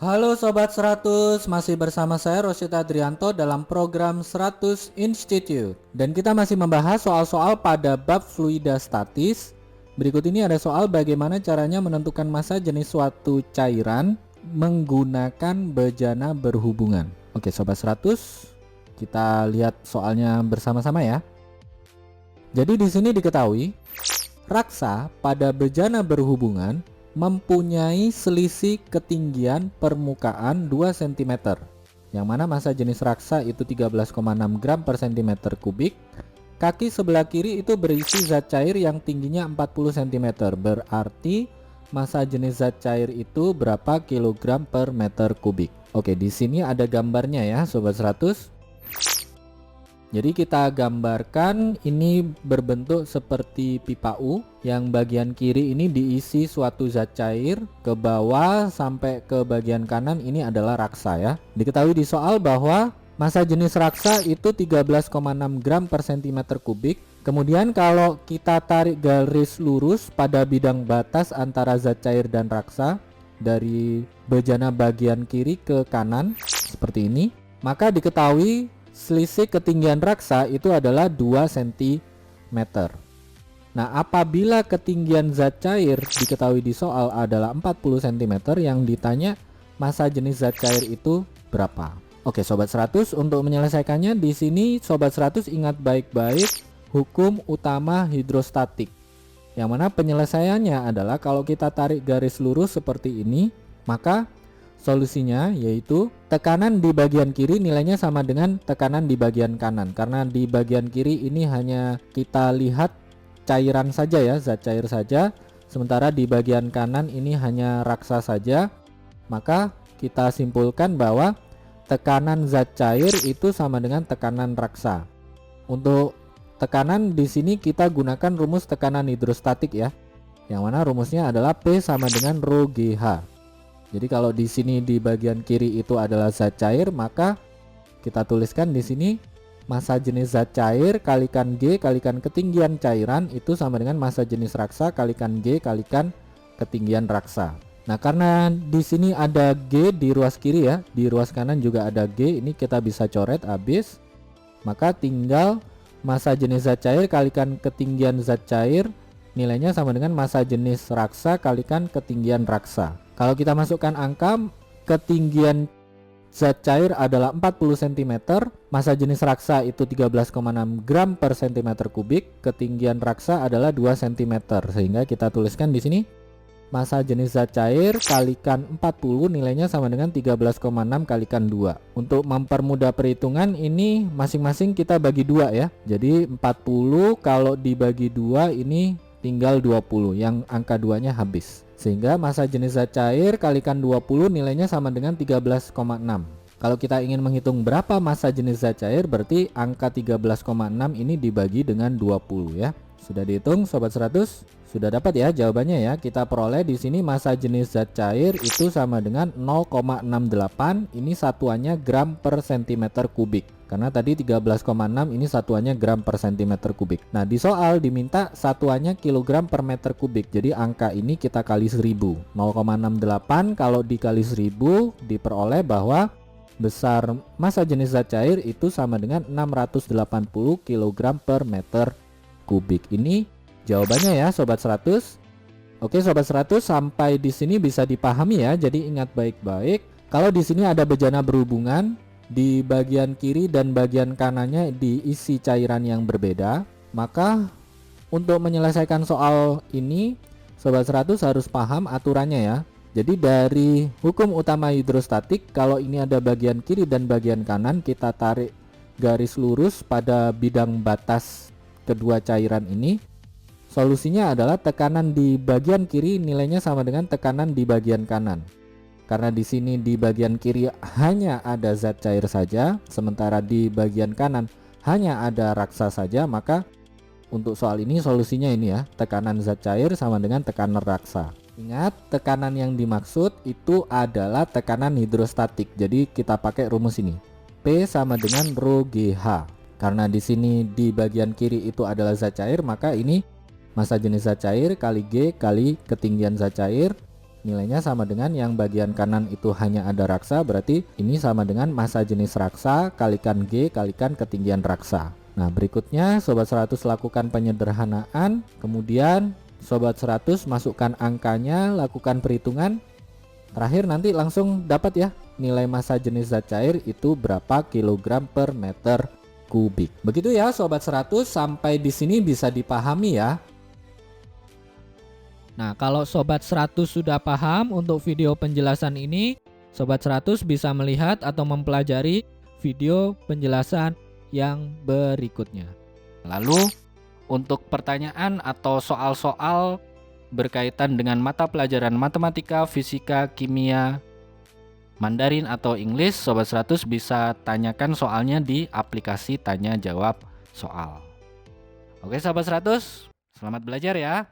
Halo Sobat 100, masih bersama saya Rosyid Adrianto dalam program 100 Institute. Dan kita masih membahas soal-soal pada bab fluida statis. Berikut ini ada soal bagaimana caranya menentukan massa jenis suatu cairan menggunakan bejana berhubungan. Oke Sobat 100, kita lihat soalnya bersama-sama ya. Jadi di sini diketahui, raksa pada bejana berhubungan mempunyai selisih ketinggian permukaan 2 cm, yang mana massa jenis raksa itu 13,6 gram per cm kubik. Kaki sebelah kiri itu berisi zat cair yang tingginya 40 cm, berarti massa jenis zat cair itu berapa kilogram per meter kubik. Oke, di sini ada gambarnya ya Sobat 100. Jadi kita gambarkan ini berbentuk seperti pipa U, yang bagian kiri ini diisi suatu zat cair, ke bawah sampai ke bagian kanan ini adalah raksa ya. Diketahui di soal bahwa massa jenis raksa itu 13,6 gram per cm kubik. Kemudian kalau kita tarik garis lurus pada bidang batas antara zat cair dan raksa dari bejana bagian kiri ke kanan seperti ini, maka diketahui selisih ketinggian raksa itu adalah 2 cm. Nah, apabila ketinggian zat cair diketahui di soal adalah 40 cm, yang ditanya massa jenis zat cair itu berapa? Oke, Sobat 100, untuk menyelesaikannya di sini Sobat 100 ingat baik-baik hukum utama hidrostatik. Yang mana penyelesaiannya adalah kalau kita tarik garis lurus seperti ini, maka solusinya yaitu tekanan di bagian kiri nilainya sama dengan tekanan di bagian kanan. Karena di bagian kiri ini hanya kita lihat cairan saja ya, zat cair saja. Sementara di bagian kanan ini hanya raksa saja. Maka kita simpulkan bahwa tekanan zat cair itu sama dengan tekanan raksa. Untuk tekanan di sini kita gunakan rumus tekanan hidrostatik ya. Yang mana rumusnya adalah P sama dengan rho GH. Jadi kalau di sini di bagian kiri itu adalah zat cair, maka kita tuliskan di sini massa jenis zat cair kalikan G kalikan ketinggian cairan itu sama dengan massa jenis raksa kalikan G kalikan ketinggian raksa. Nah, karena di sini ada G di ruas kiri ya, di ruas kanan juga ada G, ini kita bisa coret habis. Maka tinggal massa jenis zat cair kalikan ketinggian zat cair nilainya sama dengan massa jenis raksa kalikan ketinggian raksa. Kalau kita masukkan angka, ketinggian zat cair adalah 40 cm, massa jenis raksa itu 13,6 gram per cm kubik, ketinggian raksa adalah 2 cm. Sehingga kita tuliskan di sini massa jenis zat cair kalikan 40 nilainya sama dengan 13,6 kalikan 2. Untuk mempermudah perhitungan ini masing-masing kita bagi 2 ya. Jadi 40 kalau dibagi 2 ini tinggal 20, yang angka 2-nya habis. Sehingga massa jenis zat cair kalikan 20 nilainya sama dengan 13,6. Kalau kita ingin menghitung berapa massa jenis zat cair, berarti angka 13,6 ini dibagi dengan 20 ya. Sudah dihitung Sobat 100? Sudah dapat ya jawabannya ya. Kita peroleh di sini massa jenis zat cair itu sama dengan 0,68, ini satuannya gram per cm kubik. Karena tadi 13,6 ini satuannya gram per cm kubik. Nah, di soal diminta satuannya kilogram per meter kubik. Jadi angka ini kita kali 1000. 0,68 kalau dikali 1000 diperoleh bahwa besar massa jenis zat cair itu sama dengan 680 kg per meter kubik. Ini jawabannya ya Sobat 100. Oke Sobat 100, sampai di sini bisa dipahami ya. Jadi ingat baik-baik, kalau di sini ada bejana berhubungan, di bagian kiri dan bagian kanannya diisi cairan yang berbeda, maka untuk menyelesaikan soal ini Sobat 100 harus paham aturannya ya. Jadi dari hukum utama hidrostatik, kalau ini ada bagian kiri dan bagian kanan, kita tarik garis lurus pada bidang batas kedua cairan ini. Solusinya adalah tekanan di bagian kiri nilainya sama dengan tekanan di bagian kanan. Karena di sini di bagian kiri hanya ada zat cair saja, sementara di bagian kanan hanya ada raksa saja, maka untuk soal ini solusinya ini ya, tekanan zat cair sama dengan tekanan raksa. Ingat, tekanan yang dimaksud itu adalah tekanan hidrostatik. Jadi kita pakai rumus ini. P sama dengan rho GH. Karena di sini di bagian kiri itu adalah zat cair, maka ini massa jenis zat cair kali G kali ketinggian zat cair nilainya sama dengan yang bagian kanan itu hanya ada raksa, berarti ini sama dengan massa jenis raksa kalikan G kalikan ketinggian raksa. Nah, berikutnya Sobat 100 lakukan penyederhanaan, kemudian Sobat 100 masukkan angkanya, lakukan perhitungan. Terakhir nanti langsung dapat ya nilai massa jenis zat cair itu berapa kilogram per meter kubik. Begitu ya Sobat 100, sampai di sini bisa dipahami ya. Nah, kalau Sobat 100 sudah paham untuk video penjelasan ini, Sobat 100 bisa melihat atau mempelajari video penjelasan yang berikutnya. Lalu, untuk pertanyaan atau soal-soal berkaitan dengan mata pelajaran matematika, fisika, kimia, Mandarin atau English, Sobat 100 bisa tanyakan soalnya di aplikasi tanya jawab soal. Oke Sobat 100, selamat belajar ya.